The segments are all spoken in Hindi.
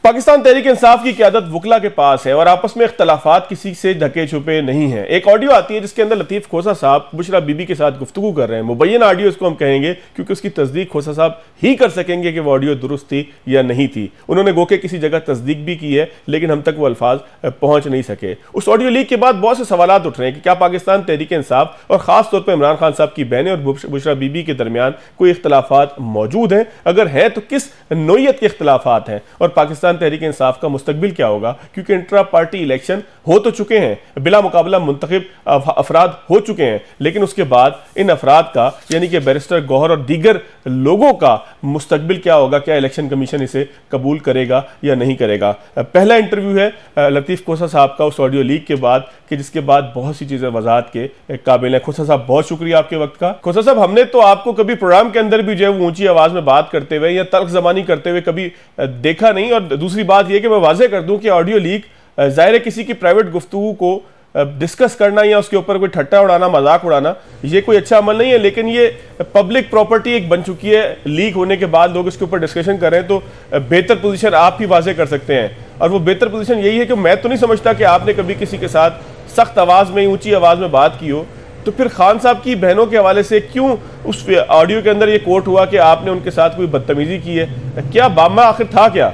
पाकिस्तान तहरीक इंसाफ की क़यादत वकला के पास है और आपस में इख्तलाफात किसी से ढके छुपे नहीं हैं। एक ऑडियो आती है जिसके अंदर लतीफ़ खोसा साहब बुशरा बीबी के साथ गुफ्तगू कर रहे हैं। मुबैन ऑडियो इसको हम कहेंगे क्योंकि उसकी तस्दीक खोसा साहब ही कर सकेंगे कि वो ऑडियो दुरुस्त थी या नहीं थी। उन्होंने गोके किसी जगह तस्दीक भी की है लेकिन हम तक वो अल्फाज पहुंच नहीं सके। उस ऑडियो लीक के बाद बहुत से सवाल उठ रहे हैं कि क्या पाकिस्तान तहरीक इंसाफ और ख़ास तौर पर इमरान खान साहब की बहनें और बुशरा बीबी के दरमियान कोई इख्तलाफात मौजूद हैं, अगर है तो किस नोयत के इख्तलाफात हैं और पाकिस्तान तहरीक इंसाफ का मुस्तकबिल क्या होगा, क्योंकि इंट्रा पार्टी इलेक्शन हो तो चुके हैं, बिला मुकाबला मुंतखब अफराद हो चुके हैं, लेकिन उसके बाद इन अफराद का यानी कि बैरिस्टर गौहर और दीगर लोगों का मुस्तकबिल क्या होगा, क्या इलेक्शन कमीशन इसे कबूल करेगा या नहीं करेगा। पहला इंटरव्यू है लतीफ़ खोसा साहब का उस ऑडियो लीक के बाद कि जिसके बाद बहुत सी चीज़ें वजाहत के काबिल हैं। खोसा साहब बहुत शुक्रिया आपके वक्त का। खोसा साहब, हमने तो आपको कभी प्रोग्राम के अंदर भी जो है ऊंची आवाज़ में बात करते हुए या तल्ख ज़बानी करते हुए कभी देखा नहीं। और दूसरी बात यह कि मैं वाज़ेह कर दूं कि ऑडियो लीक ज़ाहिर है किसी की प्राइवेट गुफ्तगू को डिस्कस करना या उसके ऊपर कोई ठट्टा उड़ाना, मजाक उड़ाना, ये कोई अच्छा अमल नहीं है, लेकिन ये पब्लिक प्रॉपर्टी एक बन चुकी है। लीक होने के बाद लोग इसके ऊपर डिस्कशन कर रहे हैं, तो बेहतर पोजीशन आप ही वाज़ेह कर सकते हैं। और वो बेहतर पोजीशन यही है कि मैं तो नहीं समझता कि आपने कभी किसी के साथ सख्त आवाज़ में, ऊंची आवाज़ में बात की हो, तो फिर खान साहब की बहनों के हवाले से क्यों उस ऑडियो के अंदर ये कोट हुआ कि आपने उनके साथ कोई बदतमीजी की है? क्या बामा आखिर था क्या?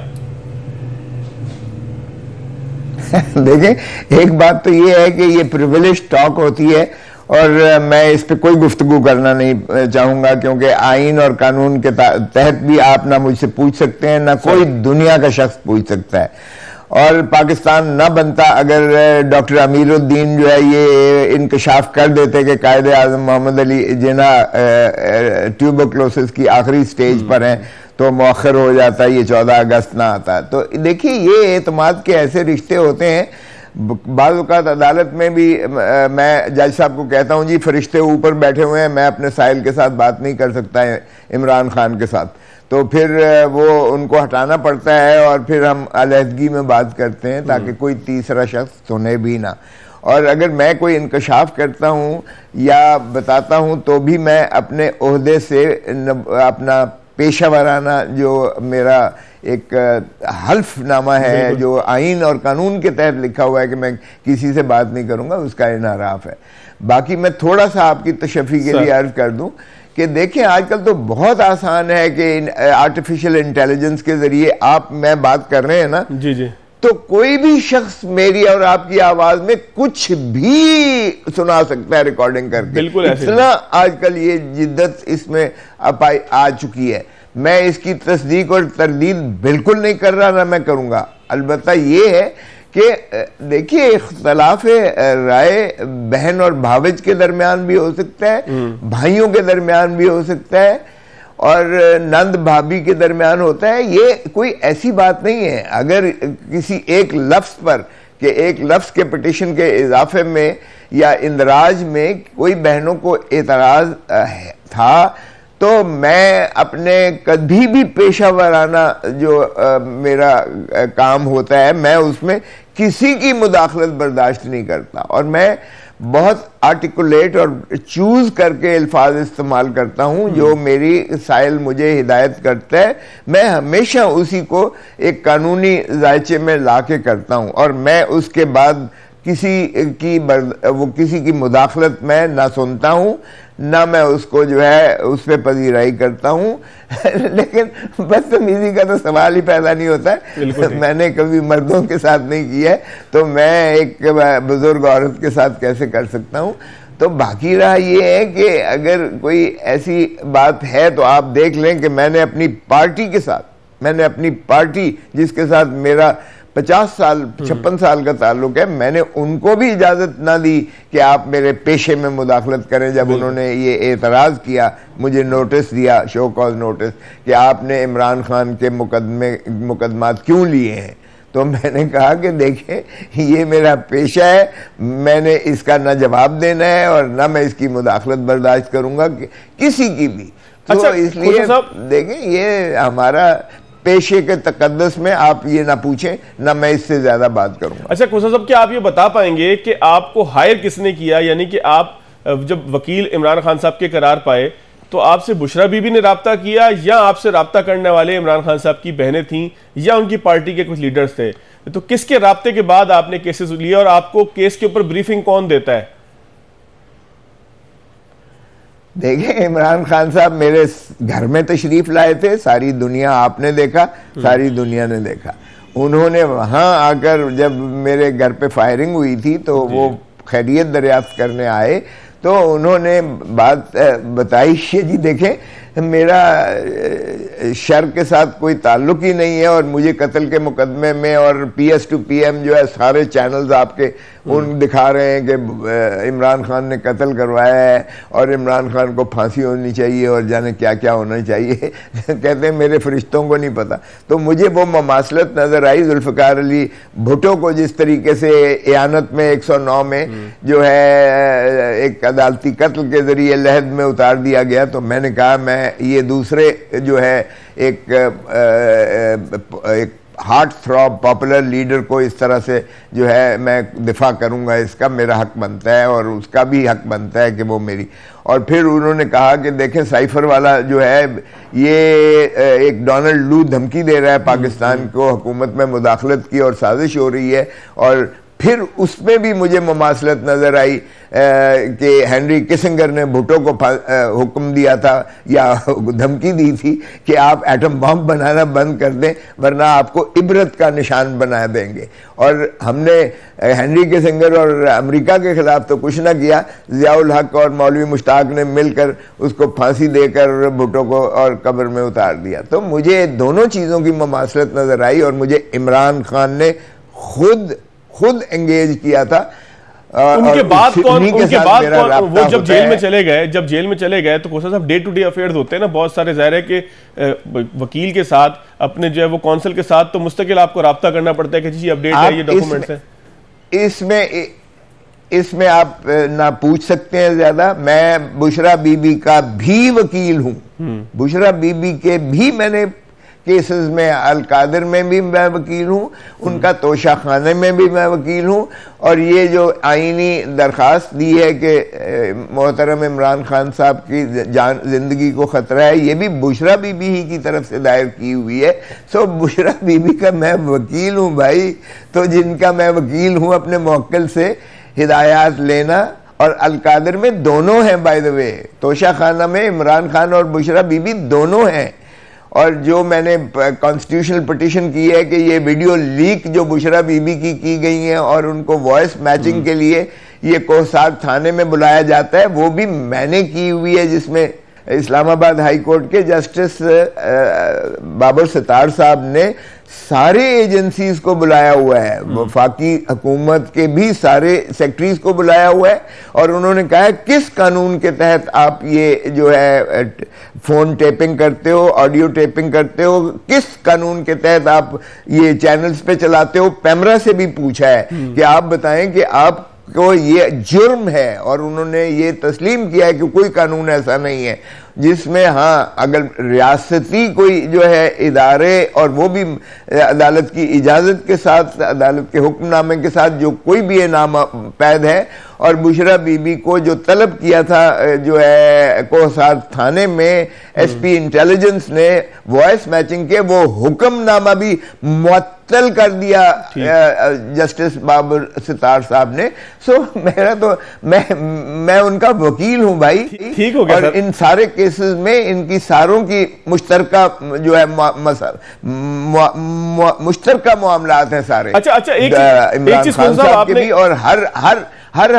देखें, एक बात तो ये है कि ये प्रिविलेज टॉक होती है और मैं इस पे कोई गुफ्तगू करना नहीं चाहूंगा, क्योंकि आइन और कानून के तहत भी आप ना मुझसे पूछ सकते हैं, ना कोई दुनिया का शख्स पूछ सकता है। और पाकिस्तान ना बनता अगर डॉक्टर अमीरुद्दीन जो है ये इंकशाफ कर देते कि कायदे आज़म मोहम्मद अली जिन्ना ट्यूबरक्लोसिस की आखिरी स्टेज पर हैं, तो मौखर हो जाता, ये 14 अगस्त ना आता। तो देखिए, ये एतमाद के ऐसे रिश्ते होते हैं। बाज़ औक़ात अदालत में भी मैं जज साहब को कहता हूँ, जी फरिश्ते ऊपर बैठे हुए हैं, मैं अपने साहिल के साथ बात नहीं कर सकता है इमरान खान के साथ, तो फिर वो उनको हटाना पड़ता है और फिर हम अलहदगी में बात करते हैं ताकि कोई तीसरा शख्स सुने भी ना। और अगर मैं कोई इंकशाफ करता हूँ या बताता हूँ तो भी मैं अपने ओहदे से अपना पेशा वराना जो मेरा एक हल्फनामा है, जो आइन और कानून के तहत लिखा हुआ है कि मैं किसी से बात नहीं करूँगा, उसका इनाराफ है। बाकी मैं थोड़ा सा आपकी तशफ़ी के लिए अर्ज़ कर दूं कि देखें, आजकल तो बहुत आसान है कि आर्टिफिशियल इंटेलिजेंस के ज़रिए मैं बात कर रहे हैं ना, जी जी, तो कोई भी शख्स मेरी और आपकी आवाज में कुछ भी सुना सकता है रिकॉर्डिंग करके। बिल्कुल इतना आजकल ये जिद्दत इसमें आ चुकी है। मैं इसकी तस्दीक और तरदीद बिल्कुल नहीं कर रहा, ना मैं करूंगा। अलबत्ता ये है कि देखिए, इख्तलाफ राय बहन और भावज के दरमियान भी हो सकता है, भाइयों के दरमियान भी हो सकता है और नंद भाभी के दरमियान होता है। ये कोई ऐसी बात नहीं है। अगर किसी एक लफ्ज़ पर कि एक लफ्ज़ के पिटिशन के इजाफे में या इंदराज में कोई बहनों को एतराज़ था, तो मैं अपने कभी भी पेशा वराना जो मेरा काम होता है, मैं उसमें किसी की मुदाखलत बर्दाश्त नहीं करता और मैं बहुत आर्टिकुलेट और चूज करके अल्फाज इस्तेमाल करता हूं जो मेरी साहिल मुझे हिदायत करता है। मैं हमेशा उसी को एक कानूनी जायचे में लाके करता हूं और मैं उसके बाद किसी की मुदाखलत में ना सुनता हूं, ना मैं उसको जो है उस पर पजीराई करता हूं। लेकिन बदतमीजी का तो सवाल ही पैदा नहीं होता है। मैंने कभी मर्दों के साथ नहीं किया है, तो मैं एक बुजुर्ग औरत के साथ कैसे कर सकता हूं। तो बाकी रहा ये है कि अगर कोई ऐसी बात है तो आप देख लें कि मैंने अपनी पार्टी जिसके साथ मेरा 50 साल 56 साल का ताल्लुक है, मैंने उनको भी इजाजत ना दी कि आप मेरे पेशे में मुदाखलत करें। जब उन्होंने ये एतराज़ किया, मुझे नोटिस दिया, शो कॉज नोटिस, कि आपने इमरान खान के मुकदमात क्यों लिए हैं, तो मैंने कहा कि देखें, ये मेरा पेशा है, मैंने इसका ना जवाब देना है और ना मैं इसकी मुदाखलत बर्दाश्त करूंगा किसी की भी। तो अच्छा, इसलिए देखें, ये हमारा पेशे के तकद्दुस में आप ये ना पूछें, ना मैं इससे ज्यादा बात करूंगा। अच्छा खोसा साहब, क्या आप ये बता पाएंगे कि आपको हायर किसने किया, यानी कि आप जब वकील इमरान खान साहब के करार पाए तो आपसे बुशरा बीबी ने राब्ता किया या आपसे राब्ता करने वाले इमरान खान साहब की बहनें थीं या उनकी पार्टी के कुछ लीडर्स थे? तो किसके राब्ते के बाद आपने केसेस लिए और आपको केस के ऊपर ब्रीफिंग कौन देता है? देखिए, इमरान खान साहब मेरे घर में तशरीफ लाए थे, सारी दुनिया आपने देखा, सारी दुनिया ने देखा। उन्होंने वहां आकर जब मेरे घर पे फायरिंग हुई थी तो वो खैरियत दरियाफ्त करने आए, तो उन्होंने बात बताई कि जी देखें, मेरा शर के साथ कोई ताल्लुक ही नहीं है और मुझे कत्ल के मुकदमे में और PS to PM जो है सारे चैनल्स आपके उन दिखा रहे हैं कि इमरान खान ने कत्ल करवाया है और इमरान खान को फांसी होनी चाहिए और जाने क्या क्या होना चाहिए। कहते हैं मेरे फरिश्तों को नहीं पता। तो मुझे वो ममासलत नज़र आई जुल्फ़िकार अली भुट्टो को, जिस तरीके से एयानत में 109 में जो है एक अदालती कत्ल के ज़रिए लहद में उतार दिया गया। तो मैंने कहा मैं ये दूसरे जो है एक हार्ट थ्रॉब पॉपुलर लीडर को इस तरह से जो है मैं दिफा करूंगा, इसका मेरा हक बनता है और उसका भी हक बनता है कि वो मेरी। और फिर उन्होंने कहा कि देखें, साइफर वाला जो है ये एक डोनाल्ड लू धमकी दे रहा है पाकिस्तान को, हुकूमत में मुदाखलत की और साजिश हो रही है। और फिर उसमें भी मुझे मुमासलत नज़र आई कि हेनरी किसिंगर ने भुट्टो को हुक्म दिया था या धमकी दी थी कि आप एटम बम बनाना बंद कर दें वरना आपको इबरत का निशान बना देंगे। और हमने हेनरी किसिंगर और अमेरिका के खिलाफ तो कुछ ना किया, ज़ियाउल हक और मौलवी मुश्ताक ने मिलकर उसको फांसी देकर भुट्टो को और कब्र में उतार दिया। तो मुझे दोनों चीज़ों की मुमासलत नज़र आई और मुझे इमरान खान ने खुद एंगेज किया था। उनके बाद कौन वो जब जेल में चले गए तो खोसा साहब डे टू डे अफेयर्स होते हैं ना बहुत सारे, जाहिर है कि वकील के साथ अपने जो है वो कौंसल के साथ तो मुस्तकिल आपको राब्ता करना पड़ता है कि जी अपडेट है, ये डॉक्यूमेंट्स हैं। इसमें आप ना पूछ सकते हैं ज्यादा। मैं बुशरा बीबी का भी वकील हूं, बुशरा बीबी के भी मैंने केसेस में, अल-कादिर में भी मैं वकील हूँ, उनका तोशा खाने में भी मैं वकील हूँ। और ये जो आईनी दरख्वास्त दी है कि मोहतरम इमरान खान साहब की जिंदगी को ख़तरा है, ये भी बुशरा बीबी ही की तरफ से दायर की हुई है। सो बुशरा बीबी का मैं वकील हूँ भाई, तो जिनका मैं वकील हूँ अपने मुवक्किल से हिदायत लेना। और अल-कादिर में दोनों हैं, बाय द वे, तोशा खाना में इमरान खान और बुशरा बीबी दोनों हैं। और जो मैंने कॉन्स्टिट्यूशनल पिटीशन की है कि ये वीडियो लीक जो बुशरा बीबी की गई हैं और उनको वॉइस मैचिंग के लिए ये कोहसार थाने में बुलाया जाता है, वो भी मैंने की हुई है, जिसमें इस्लामाबाद हाई कोर्ट के जस्टिस बाबर सितार साहब ने सारे एजेंसीज को बुलाया हुआ है, वफाकी हुकूमत के भी सारे सेक्रेटरीज को बुलाया हुआ है। और उन्होंने कहा है किस कानून के तहत आप ये जो है फोन टेपिंग करते हो, ऑडियो टेपिंग करते हो, किस कानून के तहत आप ये चैनल्स पे चलाते हो। पैमरा से भी पूछा है कि आप बताएं कि आपको ये जुर्म है, और उन्होंने ये तस्लीम किया है कि कोई कानून ऐसा नहीं है जिसमें, हाँ, अगर रियासती कोई जो है इदारे और वो भी अदालत की इजाज़त के साथ, अदालत के हुक्मनामे के साथ जो कोई भी नाम पैद है। और बुशरा बीबी को जो तलब किया था जो है कोहसार थाने में SP इंटेलिजेंस ने वॉइस मैचिंग के, वो हुक्मनामा भी मुअत्तल कर दिया जस्टिस बाबर सितार साहब ने। सो मेरा तो मैं उनका वकील हूं भाई। ठीक हो गया। और इन सारे केसेस में इनकी सारों की मुश्तरका जो है मुश्तरका मामलात हैं सारे। अच्छा, इमरान खान साहब के भी। और हर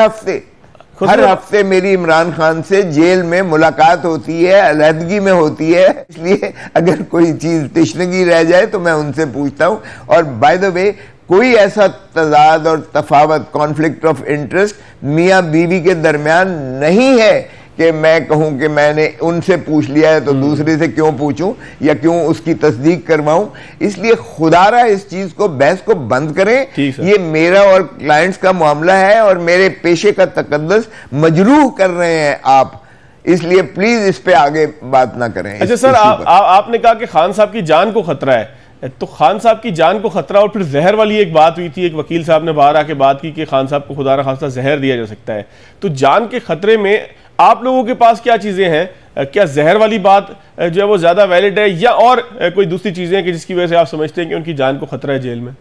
हफ्ते मेरी इमरान खान से जेल में मुलाकात होती है, अलहदगी में होती है। इसलिए अगर कोई चीज तिश्नगी रह जाए तो मैं उनसे पूछता हूं। और बाय द वे, कोई ऐसा तजाद और तफावत, कॉन्फ्लिक्ट ऑफ इंटरेस्ट मियाँ बीवी के दरमियान नहीं है कि मैं कहूं कि मैंने उनसे पूछ लिया है तो दूसरे से क्यों पूछूं या क्यों उसकी तस्दीक करवाऊं। इसलिए खुदारा इस चीज को, बहस को बंद करें। ये मेरा और क्लाइंट्स का मामला है और मेरे पेशे का तकद्दुस मजरूह कर रहे हैं आप, इसलिए प्लीज इस पे आगे बात ना करें। अच्छा सर, आपने कहा कि खान साहब की जान को खतरा है, तो खान साहब की जान को खतरा, और फिर जहर वाली एक बात हुई थी, एक वकील साहब ने बाहर आके बात की कि खान साहब को खुदा न खास्ता जहर दिया जा सकता है। तो जान के खतरे में आप लोगों के पास क्या चीजें हैं? क्या जहर वाली बात जो है वो ज्यादा वैलिड है, या और कोई दूसरी चीजें हैं कि जिसकी वजह से आप समझते हैं कि उनकी जान को खतरा है जेल में?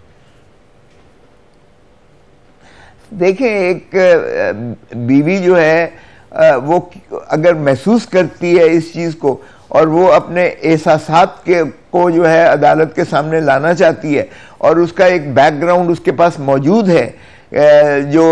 देखिए, एक बीवी जो है वो अगर महसूस करती है इस चीज को और वो अपने एहसासात को जो है अदालत के सामने लाना चाहती है, और उसका एक बैकग्राउंड उसके पास मौजूद है, जो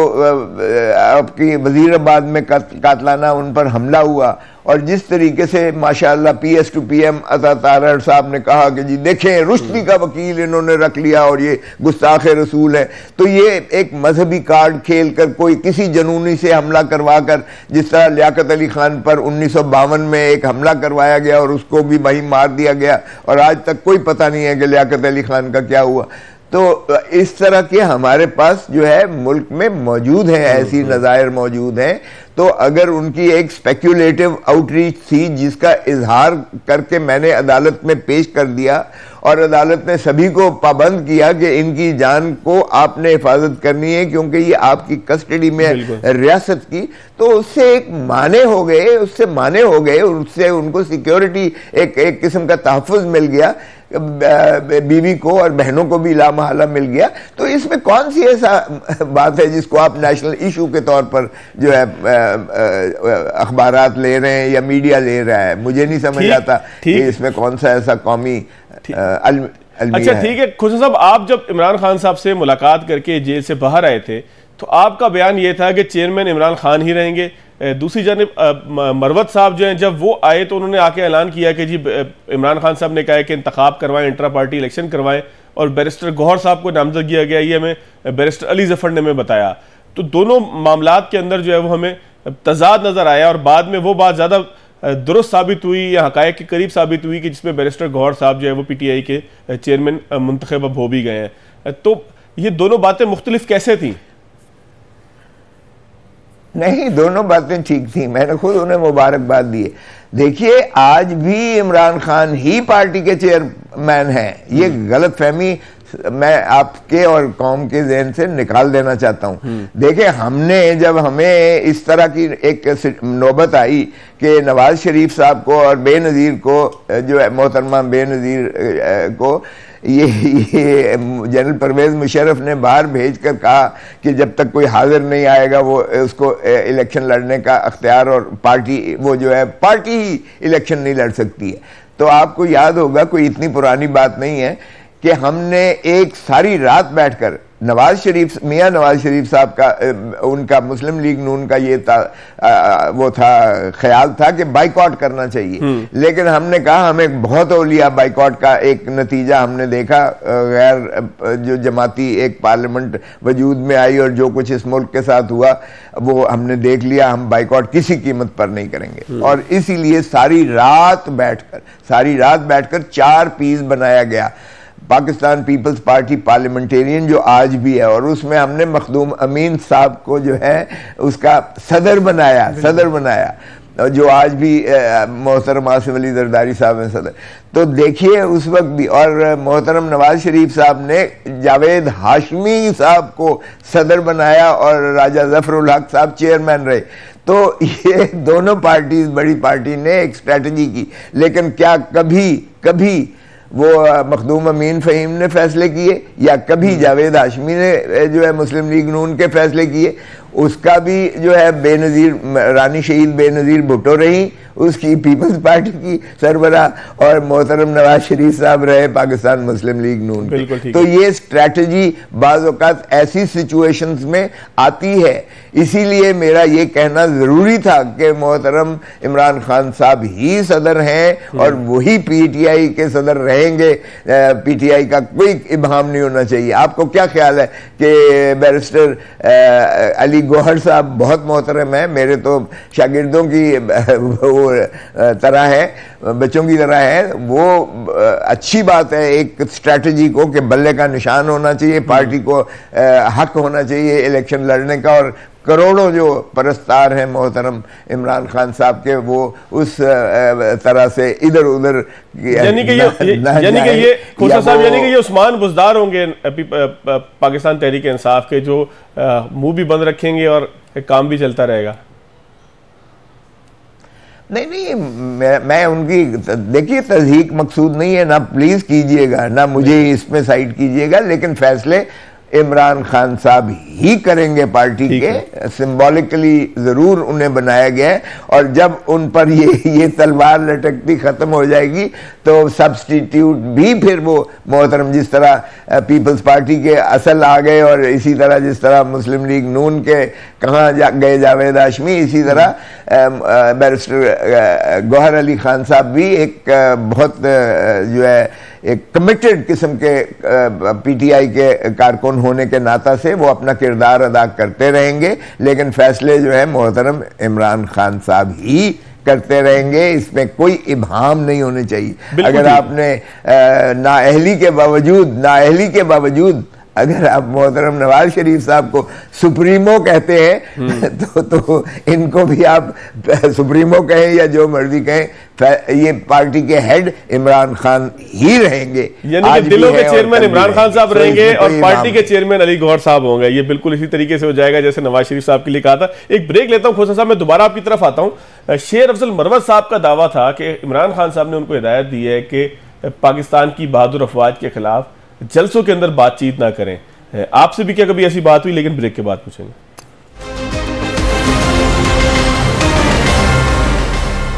आपकी वजीराबाद में कातलाना उन पर हमला हुआ, और जिस तरीके से माशाअल्लाह PS to PM अता तारड़ साहब ने कहा कि जी देखें रुश्दी का वकील इन्होंने रख लिया और ये गुस्ताख रसूल है, तो ये एक मजहबी कार्ड खेल कर कोई किसी जनूनी से हमला करवा कर, जिस तरह लियाकत अली खान पर 1952 में एक हमला करवाया गया और उसको भी वहीं मार दिया गया, और आज तक कोई पता नहीं है कि लियाकत अली खान का क्या हुआ। तो इस तरह के हमारे पास जो है मुल्क में मौजूद हैं, ऐसी नज़ायर मौजूद हैं। तो अगर उनकी एक स्पेक्युलेटिव आउटरीच थी जिसका इजहार करके मैंने अदालत में पेश कर दिया, और अदालत ने सभी को पाबंद किया कि इनकी जान को आपने हिफाजत करनी है क्योंकि ये आपकी कस्टडी में रियासत की, तो उससे एक माने हो गए, उससे उनको सिक्योरिटी, एक किस्म का तहफ़्फ़ुज़ मिल गया, बीवी को और बहनों को भी लामहला मिल गया। तो इसमें कौन सी ऐसा बात है जिसको आप नेशनल इशू के तौर पर जो है अखबारात ले रहे हैं या मीडिया ले रहा है? मुझे नहीं समझ आता कि इसमें कौन सा ऐसा कौमी अच्छा, ठीक है खुर्शीद साहब, आप जब इमरान खान साहब से मुलाकात करके जेल से बाहर आए थे तो आपका बयान ये था कि चेयरमैन इमरान खान ही रहेंगे। दूसरी जानिब मरवत साहब जो हैं, जब वो आए तो उन्होंने आके ऐलान किया कि जी इमरान खान साहब ने कहा कि इंतखाब करवाएं, इंट्रा पार्टी इलेक्शन करवाएं, और बैरिस्टर गौहर साहब को नामजद किया गया, ये हमें बैरिस्टर अली जफर ने हमें बताया। तो दोनों मामलात के अंदर जो है वो हमें तजाद नजर आया, और बाद में वो बात ज़्यादा दुरुस्त साबित हुई या हकायक के करीब साबित हुई कि जिसमें बैरिस्टर गौहर साहब जो है वो PTI के चेयरमैन मुंतखब अब हो भी गए हैं। तो ये दोनों बातें मुख्तलिफ कैसे थी? नहीं, दोनों बातें ठीक थी, मैंने खुद उन्हें मुबारकबाद दी है। देखिए, आज भी इमरान खान ही पार्टी के चेयरमैन हैं, ये गलत फहमी मैं आपके और कौम के ज़हन से निकाल देना चाहता हूँ। देखिए, हमने जब हमें इस तरह की एक नौबत आई कि नवाज शरीफ साहब को और बेनज़ीर को, जो है मोहतरमा बेनज़ीर को, ये जनरल परवेज मुशर्रफ ने बाहर भेजकर कहा कि जब तक कोई हाजिर नहीं आएगा वो उसको इलेक्शन लड़ने का अख्तियार, और पार्टी वो जो है पार्टी ही इलेक्शन नहीं लड़ सकती है। तो आपको याद होगा, कोई इतनी पुरानी बात नहीं है कि हमने एक सारी रात बैठकर मियां नवाज शरीफ साहब का, उनका मुस्लिम लीग नून का ये वो था ख्याल था कि बाइकआउट करना चाहिए, लेकिन हमने कहा हमें बहुत औलिया बाइकआउट का एक नतीजा हमने देखा, गैर जो जमाती एक पार्लियामेंट वजूद में आई और जो कुछ इस मुल्क के साथ हुआ वो हमने देख लिया, हम बाइकआउट किसी कीमत पर नहीं करेंगे। और इसीलिए सारी रात बैठकर 4 पीस बनाया गया, पाकिस्तान पीपल्स पार्टी पार्लियामेंटेरियन जो आज भी है, और उसमें हमने मखदूम अमीन साहब को जो है उसका सदर बनाया, जो आज भी मोहतरम आसिफ अली जरदारी साहब हैं सदर। तो देखिए उस वक्त भी, और मोहतरम नवाज शरीफ साहब ने जावेद हाशमी साहब को सदर बनाया और राजा जफरुल हक साहब चेयरमैन रहे। तो ये दोनों पार्टीज, बड़ी पार्टी ने एक स्ट्रैटेजी की, लेकिन क्या कभी वो मखदूम अमीन फ़हीम ने फैसले किए या कभी जावेद हाशमी ने जो है मुस्लिम लीग नून के फैसले किए? उसका भी जो है बेनज़ीर, रानी शहीद बेनज़ीर भुट्टो रही उसकी पीपल्स पार्टी की सरबरा, और मोहतरम नवाज शरीफ साहब रहे पाकिस्तान मुस्लिम लीग नून। तो ये स्ट्रैटेजी बाज़ औक़ात ऐसी सिचुएशंस में आती है, इसीलिए मेरा ये कहना ज़रूरी था कि मोहतरम इमरान खान साहब ही सदर हैं और वही PTI के सदर रहेंगे, PTI का कोई इब्हाम नहीं होना चाहिए। आपको क्या ख्याल है कि बैरिस्टर अली गौहर साहब बहुत मोहतरम है, मेरे तो शागिर्दों की तरह है, बच्चों की तरह है, वो अच्छी बात है एक स्ट्रैटेजी को कि बल्ले का निशान होना चाहिए, पार्टी को हक होना चाहिए इलेक्शन लड़ने का, और करोड़ों जो परस्तार हैं मोहतरम इमरान खान साहब के, वो उस तरह से इधर उधर यानी कि ये खोसा साहब, यानी कि ये उस्मान बुज़दार होंगे पाकिस्तान तहरीक इंसाफ के, जो मुंह भी बंद रखेंगे और काम भी चलता रहेगा। नहीं, मैं उनकी, देखिए तज़हीक मकसूद नहीं है, ना प्लीज कीजिएगा, ना मुझे इसमें साइड कीजिएगा, लेकिन फैसले इमरान खान साहब ही करेंगे पार्टी के, सिंबॉलिकली जरूर उन्हें बनाया गया है। और जब उन पर ये तलवार लटकती खत्म हो जाएगी तो सब्स्टिट्यूट भी फिर वो मोहतरम, जिस तरह पीपल्स पार्टी के असल आ गए और इसी तरह जिस तरह मुस्लिम लीग नून के कहाँ गए जावेद हाशमी, इसी तरह बैरिस्टर गौहर अली खान साहब भी एक बहुत जो है एक कमिटेड किस्म के पीटीआई के कारकुन होने के नाता से वो अपना किरदार अदा करते रहेंगे, लेकिन फैसले जो है मोहतरम इमरान खान साहब ही करते रहेंगे, इसमें कोई इब्हाम नहीं होने चाहिए। अगर आपने नाअहली के बावजूद अगर आप मोहतरम नवाज शरीफ साहब को सुप्रीमो कहते हैं तो इनको भी आप सुप्रीमो कहें या जो मर्जी कहें, ये पार्टी के हेड इमरान खान ही रहेंगे, यानी कि दिलों के चेयरमैन इमरान खान साहब रहेंगे और पार्टी के चेयरमैन अली गौहर साहब होंगे। ये बिल्कुल इसी तरीके से हो जाएगा जैसे नवाज शरीफ साहब के लिए कहा था। एक ब्रेक लेता हूं खोसा साहब, मैं दोबारा आपकी तरफ आता हूं। शेर अफजल मरवत साहब का दावा था कि इमरान खान साहब ने उनको हिदायत दी है कि पाकिस्तान की बहादुर अफवाज के खिलाफ जलसों के अंदर बातचीत ना करें। आपसे भी क्या कभी ऐसी बात हुई? लेकिन ब्रेक के बाद पूछेंगे।